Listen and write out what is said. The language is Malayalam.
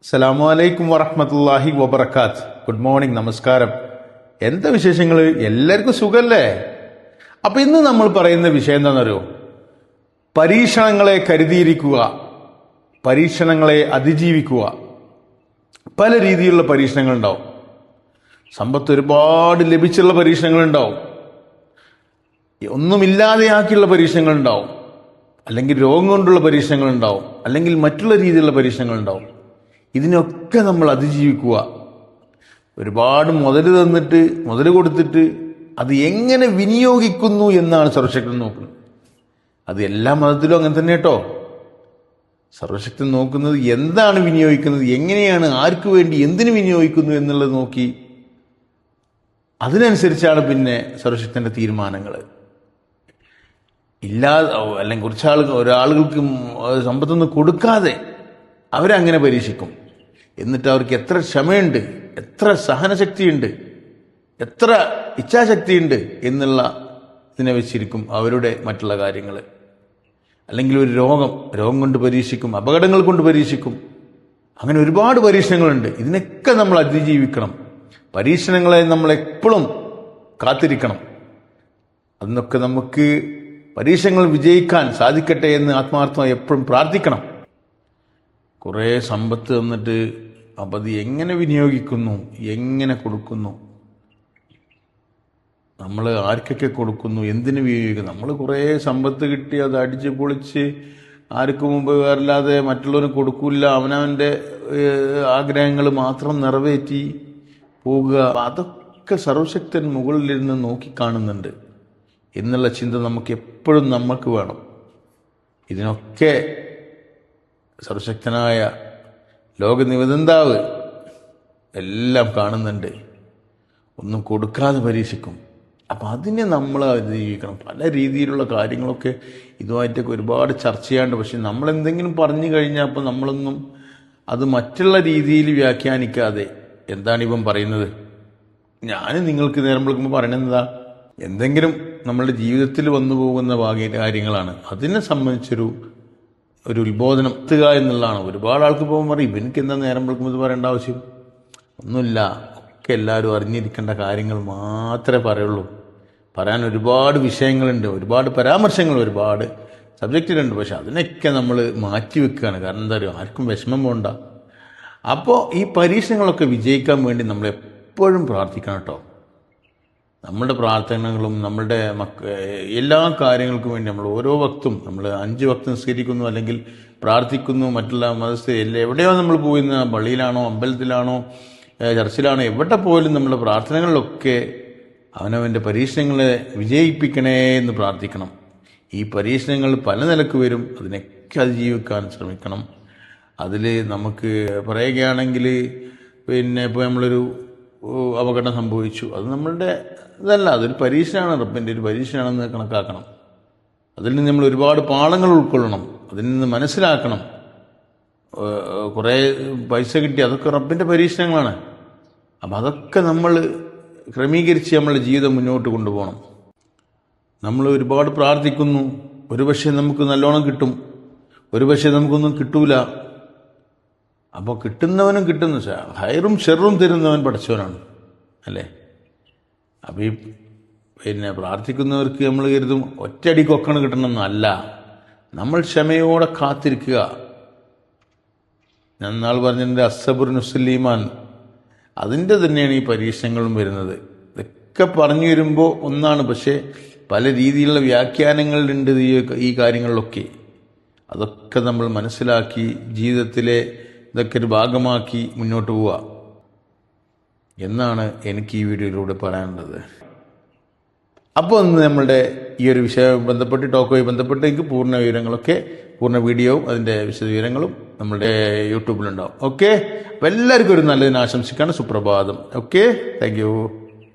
അസ്സലാമു അലൈക്കും വറഹ്മത്തുള്ളാഹി വബറകാത്ത്. ഗുഡ് മോർണിംഗ്, നമസ്കാരം. എന്താ വിശേഷങ്ങൾ? എല്ലാവർക്കും സുഖല്ലേ? അപ്പൊ ഇന്ന് നമ്മൾ പറയുന്ന വിഷയം എന്താണെന്നറിയോ? പരീക്ഷണങ്ങളെ കരുതിയിരിക്കുക, പരീക്ഷണങ്ങളെ അതിജീവിക്കുക. പല രീതിയിലുള്ള പരീക്ഷണങ്ങൾ ഉണ്ടാവും. സമ്പത്ത് ഒരുപാട് ലഭിച്ചുള്ള പരീക്ഷണങ്ങൾ ഉണ്ടാവും, ഒന്നുമില്ലാതെയാക്കിയുള്ള പരീക്ഷണങ്ങൾ ഉണ്ടാവും, അല്ലെങ്കിൽ രോഗം കൊണ്ടുള്ള പരീക്ഷണങ്ങൾ ഉണ്ടാവും, അല്ലെങ്കിൽ മറ്റുള്ള രീതിയിലുള്ള പരീക്ഷണങ്ങൾ ഉണ്ടാവും. ഇതിനൊക്കെ നമ്മൾ അതിജീവിക്കുക. ഒരുപാട് മുതൽ കൊടുത്തിട്ട് അത് എങ്ങനെ വിനിയോഗിക്കുന്നു എന്നാണ് സർവശക്തൻ നോക്കുന്നത്. അത് എല്ലാ മതത്തിലും അങ്ങനെ തന്നെ കേട്ടോ. സർവശക്തൻ നോക്കുന്നത് എന്താണ് വിനിയോഗിക്കുന്നത്, എങ്ങനെയാണ്, ആർക്ക് വേണ്ടി, എന്തിനു വിനിയോഗിക്കുന്നു എന്നുള്ളത് നോക്കി അതിനനുസരിച്ചാണ് പിന്നെ സർവശക്തന്റെ തീരുമാനങ്ങൾ. അല്ലെങ്കിൽ ഒരാളുകൾക്ക് സമ്പത്തൊന്നും കൊടുക്കാതെ അവരങ്ങനെ പരീക്ഷിക്കും. എന്നിട്ട് അവർക്ക് എത്ര ക്ഷമയുണ്ട്, എത്ര സഹനശക്തിയുണ്ട്, എത്ര ഇച്ഛാശക്തിയുണ്ട് എന്നുള്ള ഇതിനെ വെച്ചിരിക്കും അവരുടെ മറ്റുള്ള കാര്യങ്ങൾ. അല്ലെങ്കിൽ ഒരു രോഗം കൊണ്ട് പരീക്ഷിക്കും, അപകടങ്ങൾ കൊണ്ട് പരീക്ഷിക്കും. അങ്ങനെ ഒരുപാട് പരീക്ഷണങ്ങളുണ്ട്. ഇതിനൊക്കെ നമ്മൾ അതിജീവിക്കണം. പരീക്ഷണങ്ങളെ നമ്മൾ എപ്പോഴും കാത്തിരിക്കണം. അതിനൊക്കെ നമുക്ക് പരീക്ഷണങ്ങൾ വിജയിക്കാൻ സാധിക്കട്ടെ എന്ന് ആത്മാർത്ഥമായി എപ്പോഴും പ്രാർത്ഥിക്കണം. കുറേ സമ്പത്ത് തന്നിട്ട് അപ്പം അത് എങ്ങനെ വിനിയോഗിക്കുന്നു, എങ്ങനെ കൊടുക്കുന്നു, നമ്മൾ ആർക്കൊക്കെ കൊടുക്കുന്നു, എന്തിനു വിനിയോഗിക്കുന്നു. നമ്മൾ കുറേ സമ്പത്ത് കിട്ടി അത് അടിച്ച് പൊളിച്ച് ആർക്കും മുമ്പ് വേറില്ലാതെ മറ്റുള്ളവന് കൊടുക്കില്ല, അവനവൻ്റെ ആഗ്രഹങ്ങൾ മാത്രം നിറവേറ്റി പോകുക. അതൊക്കെ സർവശക്തൻ മുകളിലിരുന്ന് നോക്കിക്കാണുന്നുണ്ട് എന്നുള്ള ചിന്ത നമുക്ക് എപ്പോഴും നമുക്ക് വേണം. ഇതിനൊക്കെ സർവശക്തനായ ലോകനിബന്ധന്താവ് എല്ലാം കാണുന്നുണ്ട്. ഒന്നും കൊടുക്കാതെ പരീക്ഷിക്കും. അപ്പം അതിനെ നമ്മൾ അതിജീവിക്കണം. പല രീതിയിലുള്ള കാര്യങ്ങളൊക്കെ ഇതുമായിട്ടൊക്കെ ഒരുപാട് ചർച്ച ചെയ്യാണ്ട്. പക്ഷെ നമ്മളെന്തെങ്കിലും പറഞ്ഞു കഴിഞ്ഞാൽ അപ്പം നമ്മളൊന്നും അത് മറ്റുള്ള രീതിയിൽ വ്യാഖ്യാനിക്കാതെ എന്താണിവൻ പറയുന്നത്, ഞാൻ നിങ്ങൾക്ക് നേരം വിളിക്കുമ്പോൾ പറയണെന്നതാ, എന്തെങ്കിലും നമ്മളുടെ ജീവിതത്തിൽ വന്നു പോകുന്ന കാര്യങ്ങളാണ്. അതിനെ സംബന്ധിച്ചൊരു ഉത്ബോധനം എത്തുക എന്നുള്ളതാണ്. ഒരുപാട് ആൾക്ക് പോകുമ്പോൾ പറയും, ഇവനിക്ക് എന്താ നേരം വിളിക്കുമ്പോൾ ഇത് പറയേണ്ട ആവശ്യം ഒന്നുമില്ല. ഒക്കെ എല്ലാവരും അറിഞ്ഞിരിക്കേണ്ട കാര്യങ്ങൾ മാത്രമേ പറയുള്ളൂ. പറയാൻ ഒരുപാട് വിഷയങ്ങളുണ്ട്, ഒരുപാട് പരാമർശങ്ങൾ, ഒരുപാട് സബ്ജക്റ്റിലുണ്ട്. പക്ഷെ അതിനൊക്കെ നമ്മൾ മാറ്റി വെക്കുകയാണ്. കാരണം എന്താ പറയുക, ആർക്കും വിഷമം പോകണ്ട. അപ്പോൾ ഈ പരീക്ഷണങ്ങളൊക്കെ വിജയിക്കാൻ വേണ്ടി നമ്മൾ എപ്പോഴും പ്രാർത്ഥിക്കണം കേട്ടോ. നമ്മളുടെ പ്രാർത്ഥനകളും നമ്മളുടെ എല്ലാ കാര്യങ്ങൾക്കും വേണ്ടി നമ്മൾ ഓരോ വക്തും നമ്മൾ 5 വക്ത് നിസ്കരിക്കുന്നു, അല്ലെങ്കിൽ പ്രാർത്ഥിക്കുന്നു. മറ്റുള്ള മതസ്ഥ എവിടെയോ നമ്മൾ പോയിരുന്ന, പള്ളിയിലാണോ, അമ്പലത്തിലാണോ, ചർച്ചിലാണോ, എവിടെ പോലും നമ്മുടെ പ്രാർത്ഥനകളിലൊക്കെ അവനവൻ്റെ പരീക്ഷണങ്ങളെ വിജയിപ്പിക്കണേ എന്ന് പ്രാർത്ഥിക്കണം. ഈ പരീക്ഷണങ്ങൾ പല നിലക്ക് വരും, അതിനൊക്കെ അതിജീവിക്കാൻ ശ്രമിക്കണം. അതിൽ നമുക്ക് പറയുകയാണെങ്കിൽ പിന്നെ ഇപ്പോൾ നമ്മളൊരു അപകടം സംഭവിച്ചു, അത് നമ്മളുടെ ഇതല്ല, അതൊരു പരീക്ഷയാണ്, റബ്ബിൻ്റെ ഒരു പരീക്ഷയാണെന്ന് കണക്കാക്കണം. അതിൽ നിന്ന് നമ്മൾ ഒരുപാട് പാഠങ്ങൾ ഉൾക്കൊള്ളണം, അതിൽ നിന്ന് മനസ്സിലാക്കണം. കുറേ പൈസ കിട്ടി, അതൊക്കെ റബ്ബിൻ്റെ പരീക്ഷണങ്ങളാണ്. അപ്പം അതൊക്കെ നമ്മൾ ക്രമീകരിച്ച് നമ്മളുടെ ജീവിതം മുന്നോട്ട് കൊണ്ടുപോകണം. നമ്മൾ ഒരുപാട് പ്രാർത്ഥിക്കുന്നു, ഒരുപക്ഷെ നമുക്ക് നല്ലോണം കിട്ടും, ഒരുപക്ഷെ നമുക്കൊന്നും കിട്ടൂല. അപ്പോൾ കിട്ടുന്നവനും ഹൈറും ഷെറും തരുന്നവൻ പഠിച്ചവനാണ്, അല്ലേ? അപ്പം ഈ പിന്നെ പ്രാർത്ഥിക്കുന്നവർക്ക് നമ്മൾ കരുതും ഒറ്റയടിക്കൊക്കണം കിട്ടണമെന്നല്ല. നമ്മൾ ക്ഷമയോടെ കാത്തിരിക്കുക. ഞാൻ നാൾ പറഞ്ഞതിൻ്റെ അസ്സബുർ നുസ്ലീമാൻ, അതിൻ്റെ തന്നെയാണ് ഈ പരീക്ഷണങ്ങളും വരുന്നത്. ഇതൊക്കെ പറഞ്ഞു വരുമ്പോൾ ഒന്നാണ്, പക്ഷേ പല രീതിയിലുള്ള വ്യാഖ്യാനങ്ങളുണ്ട് ഈ കാര്യങ്ങളിലൊക്കെ. അതൊക്കെ നമ്മൾ മനസ്സിലാക്കി ജീവിതത്തിലെ ഇതൊക്കെ ഒരു ഭാഗമാക്കി മുന്നോട്ട് പോവുക എന്നാണ് എനിക്ക് ഈ വീഡിയോയിലൂടെ പറയാനുള്ളത്. അപ്പോൾ ഒന്ന് നമ്മളുടെ ഈ ഒരു വിഷയവുമായി ബന്ധപ്പെട്ട്, ടോക്കുമായി ബന്ധപ്പെട്ട് എനിക്ക് പൂർണ്ണ വീഡിയോവും അതിൻ്റെ വിശദവിവരങ്ങളും നമ്മുടെ യൂട്യൂബിലുണ്ടാവും. ഓക്കെ, അപ്പോൾ എല്ലാവർക്കും ഒരു നല്ലതിന് ആശംസിക്കാണ്. സുപ്രഭാതം. Okay, thank you.